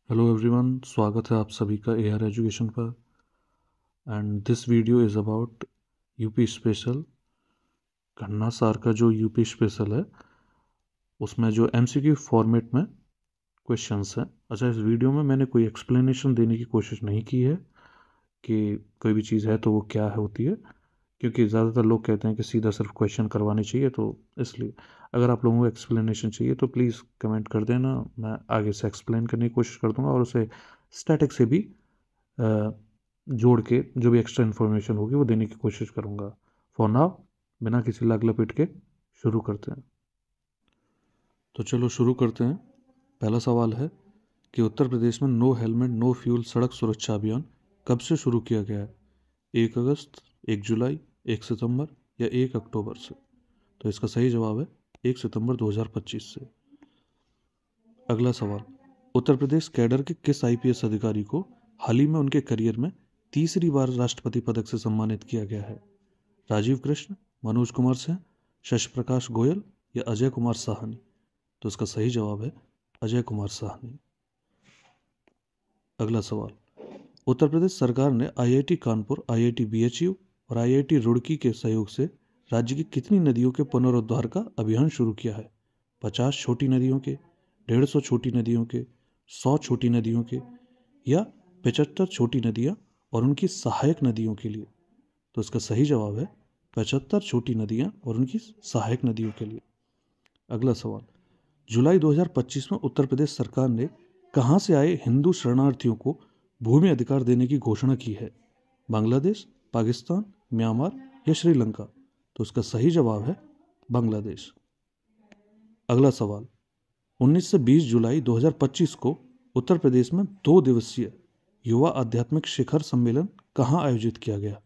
Hello everyone, स्वागत है आप सभी का एआर एजुकेशन पर। And this video is about UP special. घटना सार का जो यूपी स्पेशल है उसमें जो एमसीक्यू फॉर्मेट में क्वेश्चंस हैं। अच्छा, इस वीडियो में मैंने कोई एक्सप्लेनेशन देने की कोशिश नहीं की है कि कोई भी चीज़ है तो वो क्या है होती है, क्योंकि ज़्यादातर लोग कहते हैं कि सीधा सिर्फ क्वेश्चन करवाने चाहिए, तो इसलिए अगर आप लोगों को एक्सप्लेनेशन चाहिए तो प्लीज़ कमेंट कर देना। मैं आगे से एक्सप्लेन करने की कोशिश कर दूंगा और उसे स्टैटिक से भी जोड़ के जो भी एक्स्ट्रा इन्फॉर्मेशन होगी वो देने की कोशिश करूँगा। फॉर नाउ बिना किसी लाग लपेट के शुरू करते हैं। तो चलो शुरू करते हैं। पहला सवाल है कि उत्तर प्रदेश में नो हेलमेट नो फ्यूल सड़क सुरक्षा अभियान कब से शुरू किया गया है? 1 अगस्त, 1 जुलाई, 1 सितंबर या 1 अक्टूबर से? तो इसका सही जवाब है 1 सितंबर 2025 से। अगला सवाल, उत्तर प्रदेश कैडर के किस आईपीएस अधिकारी को हाल ही में उनके करियर में तीसरी बार राष्ट्रपति पदक से सम्मानित किया गया है? राजीव कृष्ण, मनोज कुमार सिंह, शशि प्रकाश गोयल या अजय कुमार साहनी? तो इसका सही जवाब है अजय कुमार साहनी। अगला सवाल, उत्तर प्रदेश सरकार ने आईआईटी कानपुर, आईआईटी बीएचयू और आईआईटी रुड़की के सहयोग से राज्य की कितनी नदियों के पुनरुद्धार का अभियान शुरू किया है? 50 छोटी नदियों के, 150 छोटी नदियों के, 100 छोटी नदियों के या 75 छोटी नदियाँ और उनकी सहायक नदियों के लिए? तो इसका सही जवाब है 75 छोटी नदियाँ और उनकी सहायक नदियों के लिए। अगला सवाल, जुलाई 2025 में उत्तर प्रदेश सरकार ने कहां से आए हिंदू शरणार्थियों को भूमि अधिकार देने की घोषणा की है? बांग्लादेश, पाकिस्तान, म्यांमार या श्रीलंका? तो इसका सही जवाब है बांग्लादेश। अगला सवाल, 19 से 20 जुलाई 2025 को उत्तर प्रदेश में 2 दिवसीय युवा आध्यात्मिक शिखर सम्मेलन कहां आयोजित किया गया?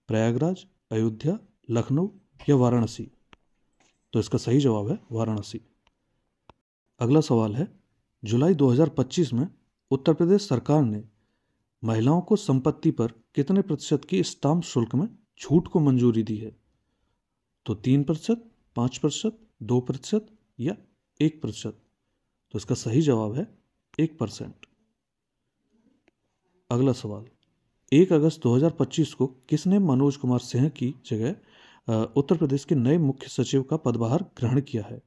प्रयागराज, अयोध्या, लखनऊ या वाराणसी? तो इसका सही जवाब है वाराणसी। अगला सवाल है, जुलाई 2025 में उत्तर प्रदेश सरकार ने महिलाओं को संपत्ति पर कितने प्रतिशत की स्टाम्प शुल्क में छूट को मंजूरी दी है? तो 3%, 5%, 2% या 1%? तो इसका सही जवाब है 1%। अगला सवाल, 1 अगस्त 2025 को किसने मनोज कुमार सिंह की जगह उत्तर प्रदेश के नए मुख्य सचिव का पदभार ग्रहण किया है?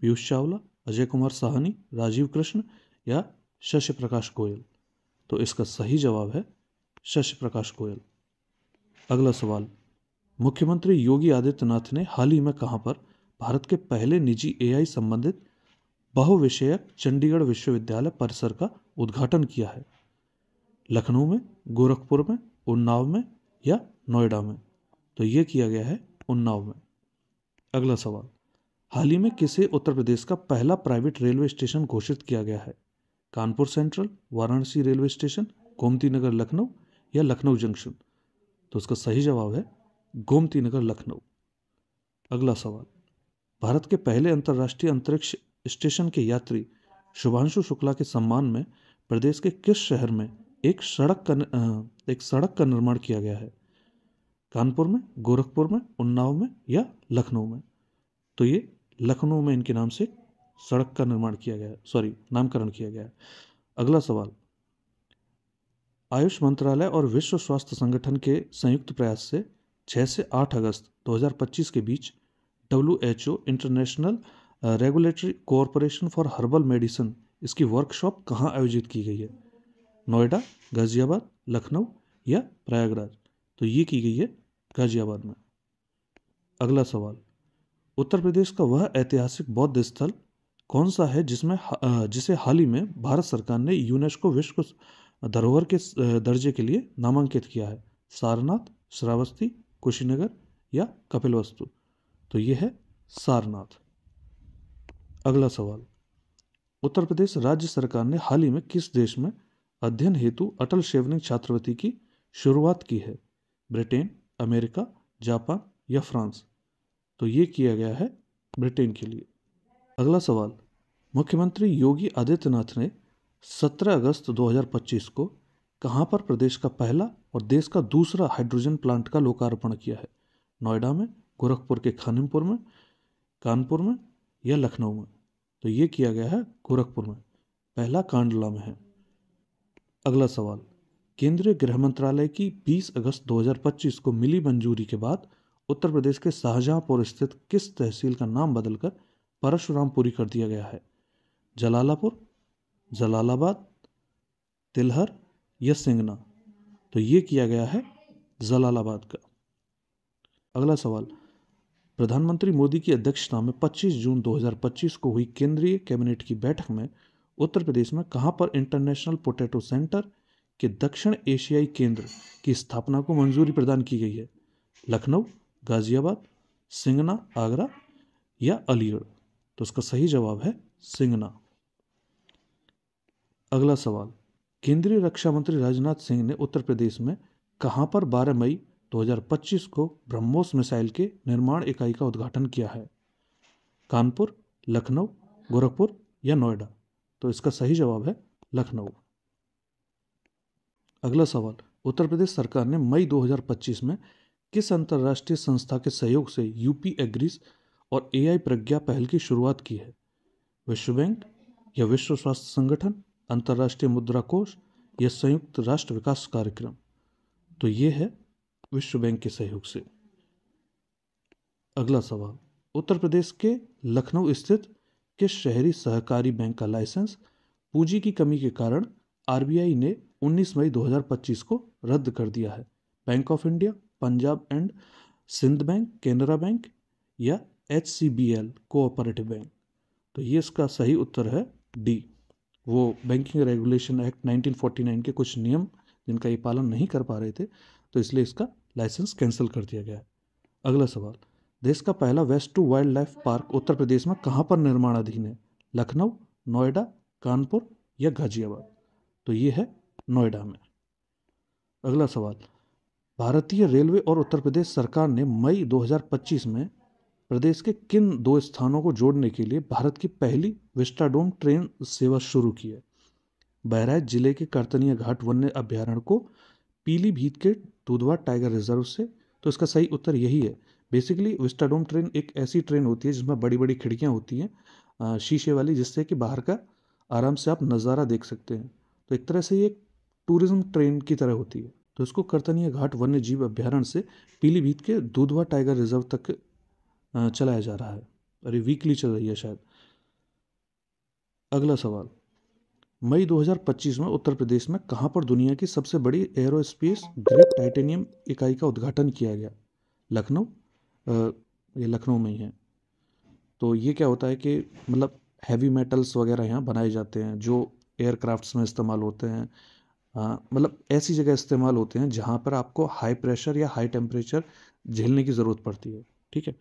पीयूष चावला, अजय कुमार साहनी, राजीव कृष्ण या शशि प्रकाश गोयल? तो इसका सही जवाब है शशि प्रकाश गोयल। अगला सवाल, मुख्यमंत्री योगी आदित्यनाथ ने हाल ही में कहां पर भारत के पहले निजी एआई संबंधित बहुविषयक चंडीगढ़ विश्वविद्यालय परिसर का उद्घाटन किया है? लखनऊ में, गोरखपुर में, उन्नाव में या नोएडा में? तो ये किया गया है उन्नाव में। अगला सवाल, हाल ही में किसे उत्तर प्रदेश का पहला प्राइवेट रेलवे स्टेशन घोषित किया गया है? Kanpur central, Varanasi railway station, Gomti Nagar Lucknow या लखनऊ जंक्शन? तो इसका सही जवाब है गोमती नगर लखनऊ। अगला सवाल, भारत के पहले अंतर्राष्ट्रीय अंतरिक्ष स्टेशन के यात्री शुभांशु शुक्ला के सम्मान में प्रदेश के किस शहर में एक सड़क का निर्माण किया गया है? कानपुर में, गोरखपुर में, उन्नाव में या लखनऊ में? तो ये लखनऊ में इनके नाम से सड़क का निर्माण किया गया है, नामकरण किया गया है। अगला सवाल, आयुष मंत्रालय और विश्व स्वास्थ्य संगठन के संयुक्त प्रयास से 6 से 8 अगस्त 2025 के बीच WHO international regulatory corporation for herbal medicine इसकी वर्कशॉप कहाँ आयोजित की गई है? नोएडा, गाजियाबाद, लखनऊ या प्रयागराज? तो ये की गई है गाजियाबाद में। अगला सवाल, उत्तर प्रदेश का वह ऐतिहासिक बौद्ध स्थल कौन सा है जिसे हाल ही में भारत सरकार ने यूनेस्को विश्व धरोहर के दर्जे के लिए नामांकित किया है? सारनाथ, श्रावस्ती, कुशीनगर या कपिलवस्तु? तो ये है सारनाथ। अगला सवाल, उत्तर प्रदेश राज्य सरकार ने हाल ही में किस देश में अध्ययन हेतु अटल शेवनिंग छात्रवृत्ति की शुरुआत की है? ब्रिटेन, अमेरिका, जापान या फ्रांस? तो ये किया गया है ब्रिटेन के लिए। अगला सवाल, मुख्यमंत्री योगी आदित्यनाथ ने 17 अगस्त 2025 को कहां पर प्रदेश का पहला और देश का दूसरा हाइड्रोजन प्लांट का लोकार्पण किया है? नोएडा में, गोरखपुर के खानिमपुर में, कानपुर में या लखनऊ में? तो ये किया गया है गोरखपुर में, पहला कांडला में है। अगला सवाल, केंद्रीय गृह मंत्रालय की 20 अगस्त 2025 को मिली मंजूरी के बाद उत्तर प्रदेश के शाहजहांपुर स्थित किस तहसील का नाम बदलकर परशुरामपुरी कर दिया गया है? जलालापुर, जलालाबाद, तिलहर या सिंगना? तो ये किया गया है जलालाबाद का। अगला सवाल, प्रधानमंत्री मोदी की अध्यक्षता में 25 जून 2025 को हुई केंद्रीय कैबिनेट की बैठक में उत्तर प्रदेश में कहां पर इंटरनेशनल पोटैटो सेंटर के दक्षिण एशियाई केंद्र की स्थापना को मंजूरी प्रदान की गई है? लखनऊ, गाजियाबाद, सिंगना आगरा या अलीगढ़? तो इसका सही जवाब है सिंगना। अगला सवाल, केंद्रीय रक्षा मंत्री राजनाथ सिंह ने उत्तर प्रदेश में कहां पर 12 मई 2025 को ब्रह्मोस मिसाइल के निर्माण इकाई का उद्घाटन किया है? कानपुर, लखनऊ, गोरखपुर या नोएडा? तो इसका सही जवाब है लखनऊ। अगला सवाल, उत्तर प्रदेश सरकार ने मई 2025 में किस अंतर्राष्ट्रीय संस्था के सहयोग से यूपी एग्रीज और एआई प्रज्ञा पहल की शुरुआत की है? विश्व बैंक या विश्व स्वास्थ्य संगठन, अंतर्राष्ट्रीय मुद्रा कोष या संयुक्त राष्ट्र विकास कार्यक्रम? तो ये है विश्व बैंक के सहयोग से। अगला सवाल, उत्तर प्रदेश के लखनऊ स्थित किस शहरी सहकारी बैंक का लाइसेंस पूंजी की कमी के कारण आरबीआई ने 19 मई 2025 को रद्द कर दिया है? Bank of India, Punjab and Sind bank, Canara bank या HCBL कोऑपरेटिव बैंक? तो ये इसका सही उत्तर है डी। वो बैंकिंग रेगुलेशन एक्ट 1949 के कुछ नियम जिनका ये पालन नहीं कर पा रहे थे, तो इसलिए इसका लाइसेंस कैंसिल कर दिया गया है। अगला सवाल, देश का पहला waste to wildlife park Uttar Pradesh में कहां पर निर्माणाधीन है? लखनऊ, नोएडा, कानपुर या गाजियाबाद? तो ये है नोएडा में। अगला सवाल, भारतीय रेलवे और उत्तर प्रदेश सरकार ने मई 2025 में प्रदेश के किन दो स्थानों को जोड़ने के लिए भारत की पहली विस्टाडोम ट्रेन सेवा शुरू की है? बहराइच जिले के करतनिया घाट वन्य अभ्यारण्य को पीलीभीत के दुधवा टाइगर रिजर्व से? तो इसका सही उत्तर यही है। बेसिकली विस्टाडोम ट्रेन एक ऐसी ट्रेन होती है जिसमें बड़ी बड़ी खिड़कियां होती हैं शीशे वाली, जिससे कि बाहर का आराम से आप नज़ारा देख सकते हैं। तो एक तरह से ये टूरिज्म ट्रेन की तरह होती है। तो इसको करतनिया घाट वन्य जीव अभ्यारण्य से पीलीभीत के दुधवा टाइगर रिजर्व तक चलाया जा रहा है और ये वीकली चल रही है शायद। अगला सवाल, मई 2025 में उत्तर प्रदेश में कहां पर दुनिया की सबसे बड़ी एरोस्पेस ग्रेड टाइटेनियम इकाई का उद्घाटन किया गया? लखनऊ, ये लखनऊ में ही है। तो ये क्या होता है कि मतलब हैवी मेटल्स वगैरह यहाँ बनाए जाते हैं जो एयरक्राफ्ट्स में इस्तेमाल होते हैं। मतलब ऐसी जगह इस्तेमाल होते हैं जहाँ पर आपको हाई प्रेशर या हाई टेम्परेचर झेलने की ज़रूरत पड़ती है। ठीक है।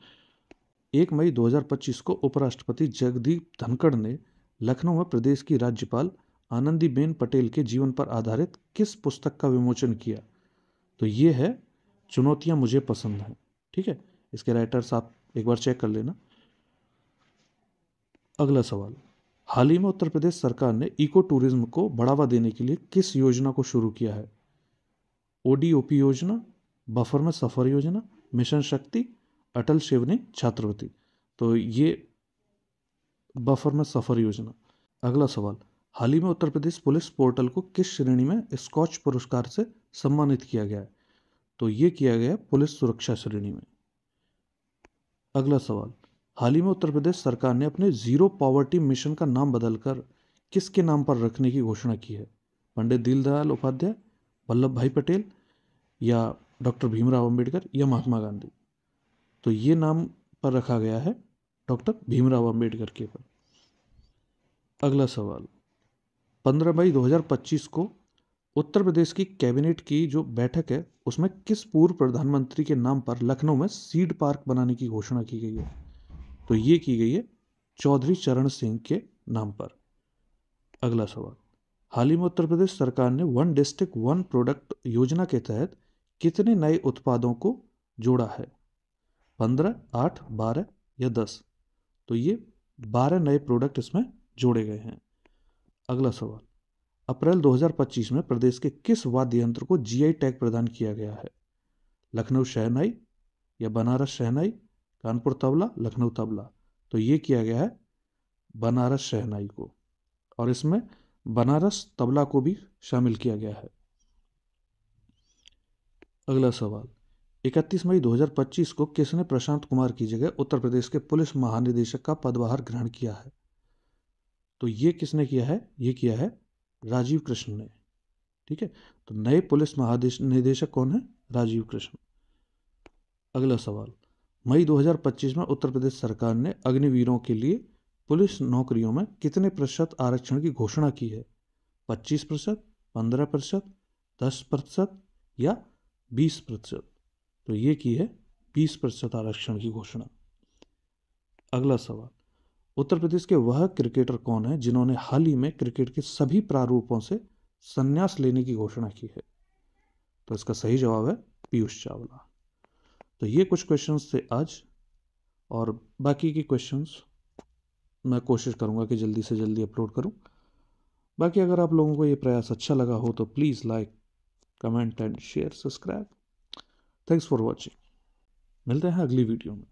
1 मई 2025 को उपराष्ट्रपति जगदीप धनखड़ ने लखनऊ में प्रदेश की राज्यपाल आनंदीबेन पटेल के जीवन पर आधारित किस पुस्तक का विमोचन किया? तो ये है चुनौतियां मुझे पसंद हैं। ठीक है, इसके राइटर्स आप एक बार चेक कर लेना। अगला सवाल, हाल ही में उत्तर प्रदेश सरकार ने इको टूरिज्म को बढ़ावा देने के लिए किस योजना को शुरू किया है? ODOP योजना, बफर में सफर योजना, मिशन शक्ति, अटल शिवनी छात्रवृत्ति? तो ये बफर में सफर योजना। अगला सवाल, हाल ही में उत्तर प्रदेश पुलिस पोर्टल को किस श्रेणी में स्कॉच पुरस्कार से सम्मानित किया गया है? तो ये किया गया पुलिस सुरक्षा श्रेणी में। अगला सवाल, हाल ही में उत्तर प्रदेश सरकार ने अपने जीरो पॉवर्टी मिशन का नाम बदलकर किसके नाम पर रखने की घोषणा की है? पंडित दीनदयाल उपाध्याय, वल्लभ भाई पटेल या डॉक्टर भीमराव अंबेडकर या महात्मा गांधी? तो ये नाम पर रखा गया है डॉक्टर भीमराव अंबेडकर के पर। अगला सवाल, 15 मई 2025 को उत्तर प्रदेश की कैबिनेट की जो बैठक है उसमें किस पूर्व प्रधानमंत्री के नाम पर लखनऊ में सीड पार्क बनाने की घोषणा की गई है? तो ये की गई है चौधरी चरण सिंह के नाम पर। अगला सवाल, हाल ही में उत्तर प्रदेश सरकार ने वन डिस्ट्रिक्ट वन प्रोडक्ट योजना के तहत कितने नए उत्पादों को जोड़ा है? 15, 8, 12 या 10? तो ये 12 नए प्रोडक्ट इसमें जोड़े गए हैं। अगला सवाल, अप्रैल 2025 में प्रदेश के किस वाद्य यंत्र को GI टैग प्रदान किया गया है? लखनऊ शहनाई या बनारस शहनाई, कानपुर तबला, लखनऊ तबला? तो ये किया गया है बनारस शहनाई को, और इसमें बनारस तबला को भी शामिल किया गया है। अगला सवाल, 31 मई 2025 को किसने प्रशांत कुमार की जगह उत्तर प्रदेश के पुलिस महानिदेशक का पदभार ग्रहण किया है? तो ये किसने किया है? ये किया है राजीव कृष्ण ने। ठीक है, तो नए पुलिस महानिदेशक कौन है? राजीव कृष्ण। अगला सवाल, मई 2025 में उत्तर प्रदेश सरकार ने अग्निवीरों के लिए पुलिस नौकरियों में कितने प्रतिशत आरक्षण की घोषणा की है? 25%, 15%, 10% या 20%? तो ये की है 20% आरक्षण की घोषणा। अगला सवाल, उत्तर प्रदेश के वह क्रिकेटर कौन है जिन्होंने हाल ही में क्रिकेट के सभी प्रारूपों से संन्यास लेने की घोषणा की है? तो इसका सही जवाब है पीयूष चावला। तो ये कुछ क्वेश्चंस थे आज, और बाकी के क्वेश्चंस मैं कोशिश करूंगा कि जल्दी से जल्दी अपलोड करूं। बाकी अगर आप लोगों को ये प्रयास अच्छा लगा हो तो please like, comment and share, subscribe. Thanks for watching. मिलते हैं अगली वीडियो में।